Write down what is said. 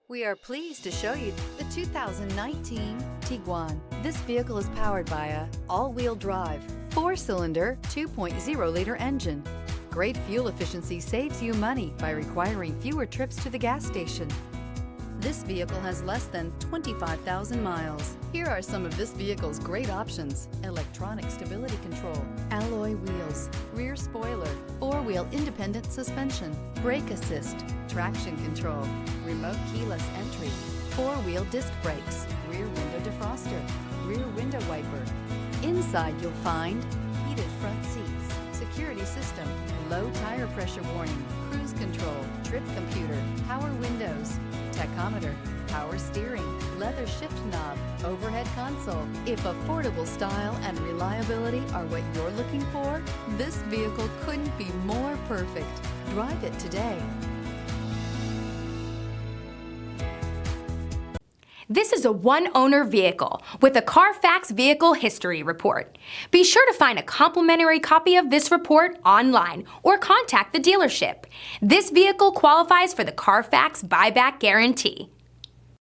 We are pleased to show you the 2019 Tiguan. This vehicle is powered by a all-wheel drive, 4-cylinder, 2.0-liter engine. Great fuel efficiency saves you money by requiring fewer trips to the gas station. This vehicle has less than 25,000 miles. Here are some of this vehicle's great options: electronic stability control, alloy wheels, rear spoiler, 4-wheel independent suspension, brake assist, traction control, remote keyless entry, 4-wheel disc brakes, rear window defroster, rear window wiper. Inside you'll find heated front seats, security system, low tire pressure warning, cruise control, trip computer, power windows, tachometer, power steering, leather shift knob, overhead console. If affordable style and reliability are what you're looking for, this vehicle couldn't be more perfect. Drive it today. This is a one-owner vehicle with a Carfax Vehicle History Report. Be sure to find a complimentary copy of this report online or contact the dealership. This vehicle qualifies for the Carfax Buyback Guarantee.